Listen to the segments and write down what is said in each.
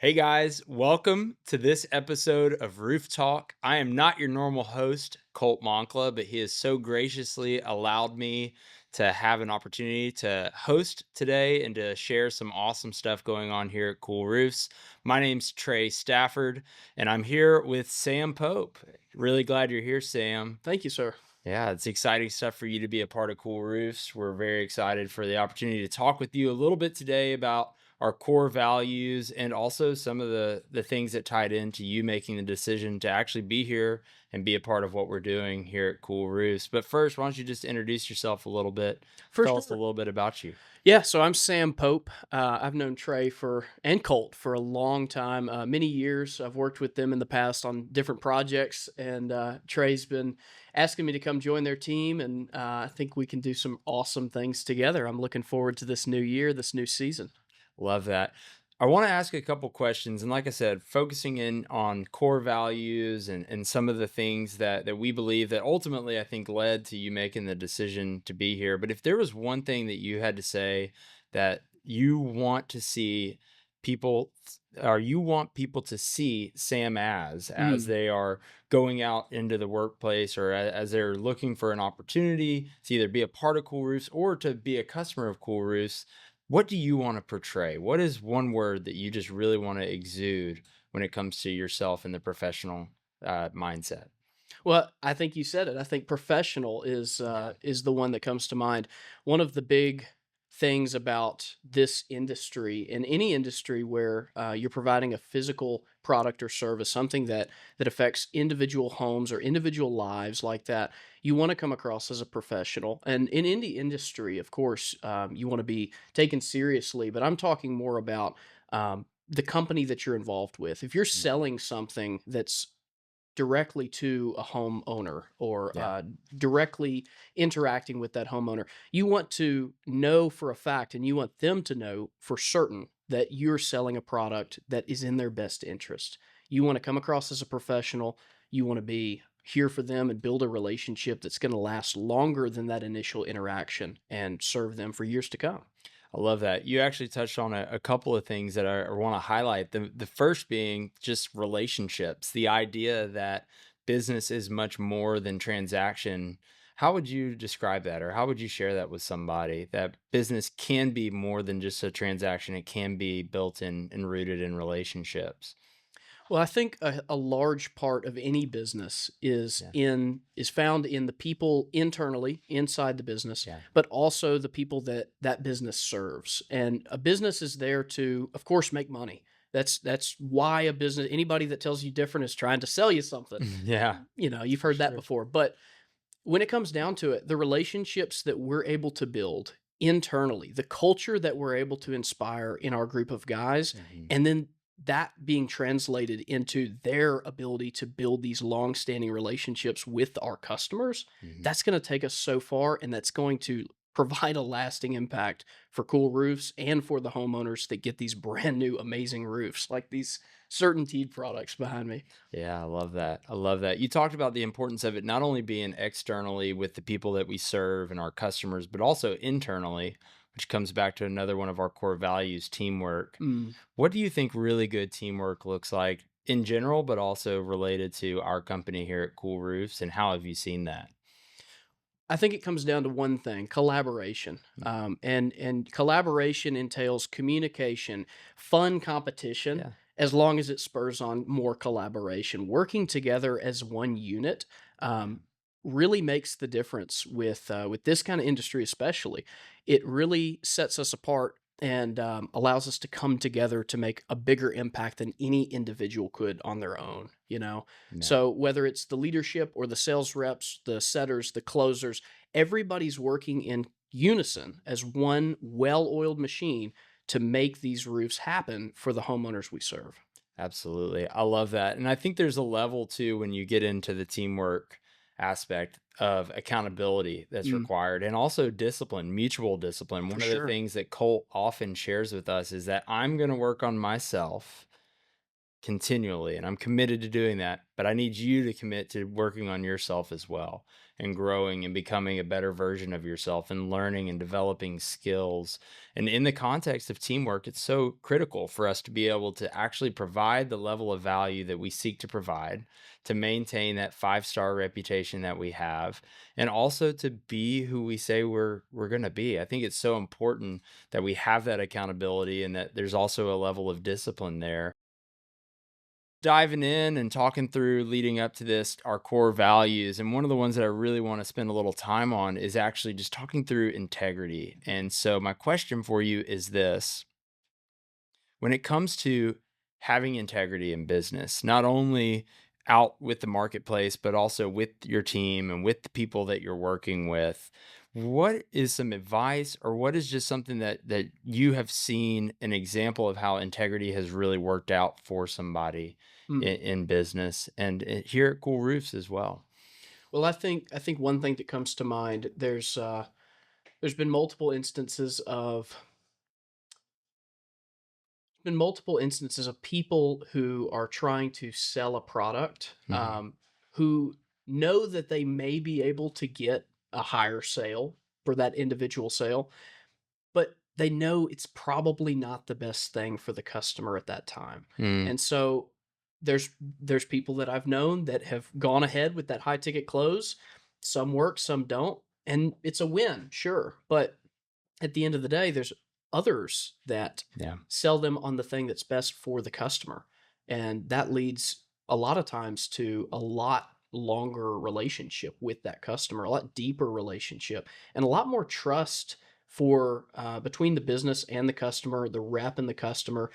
Hey guys, welcome to this episode of Roof Talk. I am not your normal host, Colt Moncla, but he has so graciously allowed me to have an opportunity to host today and to share some awesome stuff going on here at Cool Roofs. My name's Trey Stafford, and I'm here with Sam Pope. Really glad you're here, Sam. Thank you, sir. Yeah, it's exciting stuff for you to be a part of Cool Roofs. We're very excited for the opportunity to talk with you a little bit today about our core values and also some of the things that tied into you making the decision to actually be here and be a part of what we're doing here at Cool Roofs. But first, why don't you just introduce yourself a little bit? For Tell us a sure. little bit about you. Yeah, so I'm Sam Pope. I've known Trey and Colt for a long time, many years. I've worked with them in the past on different projects, and Trey's been asking me to come join their team, and I think we can do some awesome things together. I'm looking forward to this new year, this new season. Love that. I want to ask a couple questions. And like I said, focusing in on core values and some of the things that we believe that ultimately I think led to you making the decision to be here. But if there was one thing that you had to say that you want to see people or you want people to see Sam as Mm. they are going out into the workplace or as they're looking for an opportunity to either be a part of Cool Roofs or to be a customer of Cool Roofs, what do you want to portray? What is one word that you just really want to exude when it comes to yourself in the professional mindset? Well, I think you said it. I think professional Yeah. is the one that comes to mind. One of the big things about this industry, in any industry where you're providing a physical product or service, something that affects individual homes or individual lives like that, you want to come across as a professional. And in any industry, of course, you want to be taken seriously. But I'm talking more about the company that you're involved with. If you're Mm. selling something that's directly to a homeowner or Yeah. directly interacting with that homeowner. You want to know for a fact and you want them to know for certain that you're selling a product that is in their best interest. You want to come across as a professional. You want to be here for them and build a relationship that's going to last longer than that initial interaction and serve them for years to come. I love that. You actually touched on a couple of things that I want to highlight. The first being just relationships, the idea that business is much more than transaction. How would you describe that, or how would you share that with somebody that business can be more than just a transaction? It can be built in and rooted in relationships. Well, I think a large part of any business Yeah. is found in the people internally inside the business, Yeah. but also the people that that business serves. And a business is there to, of course, make money. That's why a business. Anybody that tells you different is trying to sell you something. Yeah, You know, you've for heard that sure. before. But when it comes down to it, the relationships that we're able to build internally, the culture that we're able to inspire in our group of guys, Mhm. and then that being translated into their ability to build these long-standing relationships with our customers, Mhm. that's going to take us so far and that's going to provide a lasting impact for Cool Roofs and for the homeowners that get these brand new amazing roofs like these Certainteed products behind me. Yeah, I love that. I love that. You talked about the importance of it not only being externally with the people that we serve and our customers, but also internally, which comes back to another one of our core values, teamwork. Mm. What do you think really good teamwork looks like in general, but also related to our company here at Cool Roofs? And how have you seen that? I think it comes down to one thing, collaboration. Mm. And collaboration entails communication, fun competition, Yeah. as long as it spurs on more collaboration. Working together as one unit Yeah. really makes the difference with this kind of industry, especially. It really sets us apart and allows us to come together to make a bigger impact than any individual could on their own. You know, Yeah. so whether it's the leadership or the sales reps, the setters, the closers, everybody's working in unison as one well-oiled machine to make these roofs happen for the homeowners we serve. Absolutely. I love that. And I think there's a level too when you get into the teamwork aspect of accountability that's Mm, required and also discipline, mutual discipline. for One of the sure. things that Colt often shares with us is that I'm going to work on myself continually and I'm committed to doing that, but I need you to commit to working on yourself as well. and growing and becoming a better version of yourself and learning and developing skills. And in the context of teamwork, it's so critical for us to be able to actually provide the level of value that we seek to provide, to maintain that five-star reputation that we have, and also to be who we say we're going to be. I think it's so important that we have that accountability and that there's also a level of discipline there. Diving in and talking through leading up to this, our core values. And one of the ones that I really want to spend a little time on is actually just talking through integrity. And so, my question for you is this: when it comes to having integrity in business, not only out with the marketplace, but also with your team and with the people that you're working with, what is some advice or what is just something that you have seen an example of how integrity has really worked out for somebody Hmm. in business and here at Cool Roofs as well? Well, I think one thing that comes to mind, there's been multiple instances of people who are trying to sell a product, Mhm. who know that they may be able to get a higher sale for that individual sale, but they know it's probably not the best thing for the customer at that time. Mm, And so there's people that I've known that have gone ahead with that high ticket close. Some work, some don't, and it's a win, sure. But at the end of the day, there's others that yeah, sell them on the thing that's best for the customer. And that leads a lot of times to a lot longer relationship with that customer, a lot deeper relationship, and a lot more trust for between the business and the customer, the rep and the customer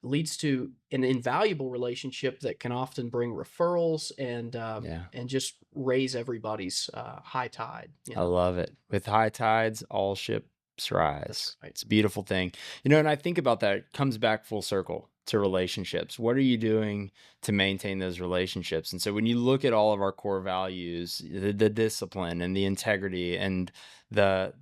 leads to an invaluable relationship that can often bring referrals yeah. and just raise everybody's high tide. You I know, love it. With high tides, all ships that's rise. right. It's a beautiful thing. And I think about that, it comes back full circle to relationships. What are you doing to maintain those relationships? And so when you look at all of our core values, the discipline and the integrity and the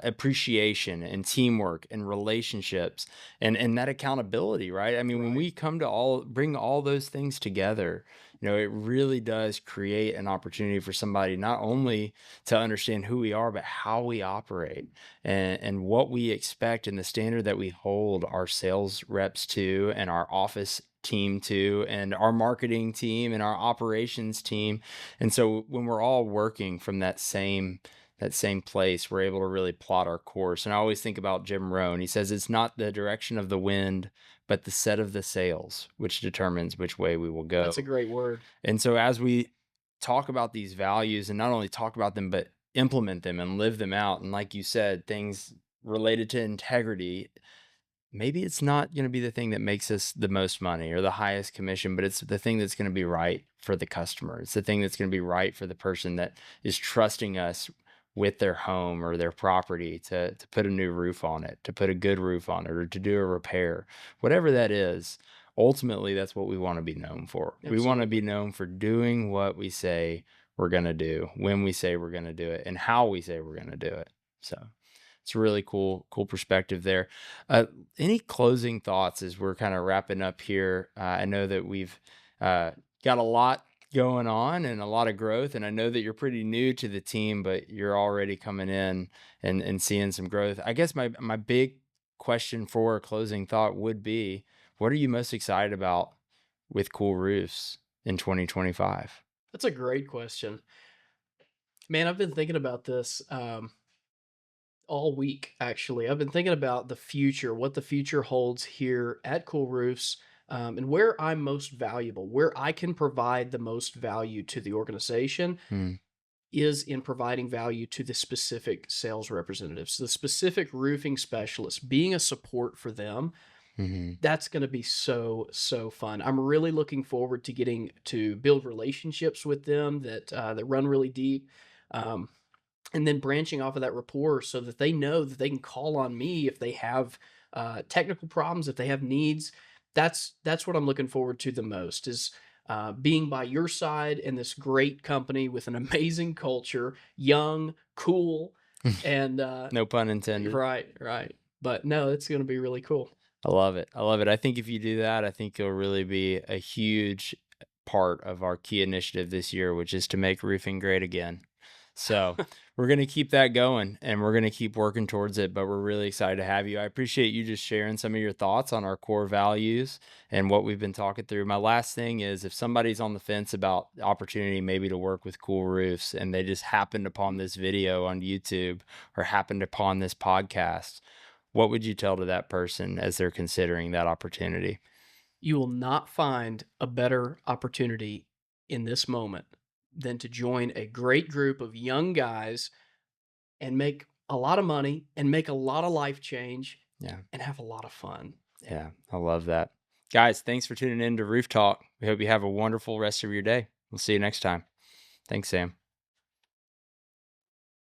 appreciation and teamwork and relationships and that accountability, right? I mean, when Right. we come to all bring all those things together, it really does create an opportunity for somebody not only to understand who we are, but how we operate and what we expect and the standard that we hold our sales reps to and our office team to and our marketing team and our operations team. And so when we're all working from that same place, we're able to really plot our course. And I always think about Jim Rohn. He says it's not the direction of the wind, but the set of the sails, which determines which way we will That's a go. great word. And so as we talk about these values and not only talk about them, but implement them and live them out, and like you said, things related to integrity, maybe it's not going to be the thing that makes us the most money or the highest commission, but it's the thing that's going to be right for the customer. It's the thing that's going to be right for the person that is trusting us with their home or their property to put a new roof on it, to put a good roof on it, or to do a repair, whatever that is. Ultimately, that's what we want to be known for. We want to be Absolutely. known for doing what we say we're going to do, when we say we're going to do it, and how we say we're going to do it. So it's a really cool perspective there. Uh, any closing thoughts as we're kind of wrapping up here? I know that we've uh, got a lot going on and a lot of growth, and I know that you're pretty new to the team, but you're already coming in and seeing some growth. I guess my big question for a closing thought would be, what are you most excited about with Cool Roofs in 2025? That's a great question. Man, I've been thinking about this all week, actually. I've been thinking about the future, what the future holds here at Cool Roofs, and where I'm most valuable, where I can provide the most value to the organization Hmm. is in providing value to the specific sales representatives, the specific roofing specialists, being a support for them. Hmm. That's going to be so fun. I'm really looking forward to getting to build relationships with them that run really deep. Um, and then branching off of that rapport so that they know that they can call on me if they have technical problems, if they have needs. That's what I'm looking forward to the most is being by your side in this great company with an amazing culture, young, cool, and No pun intended. right. But no, it's going to be really cool. I love it. I love it. I think if you do that, I think you'll really be a huge part of our key initiative this year, which is to make roofing great again. So we're going to keep that going and we're going to keep working towards it. But we're really excited to have you. I appreciate you just sharing some of your thoughts on our core values and what we've been talking through. My last thing is if somebody's on the fence about the opportunity maybe to work with Cool Roofs and they just happened upon this video on YouTube or happened upon this podcast, what would you tell to that person as they're considering that opportunity? You will not find a better opportunity in this moment than to join a great group of young guys and make a lot of money and make a lot of life change Yeah. and have a lot of fun. Yeah. I love that. Guys, thanks for tuning in to Roof Talk. We hope you have a wonderful rest of your day. We'll see you next time. Thanks, Sam.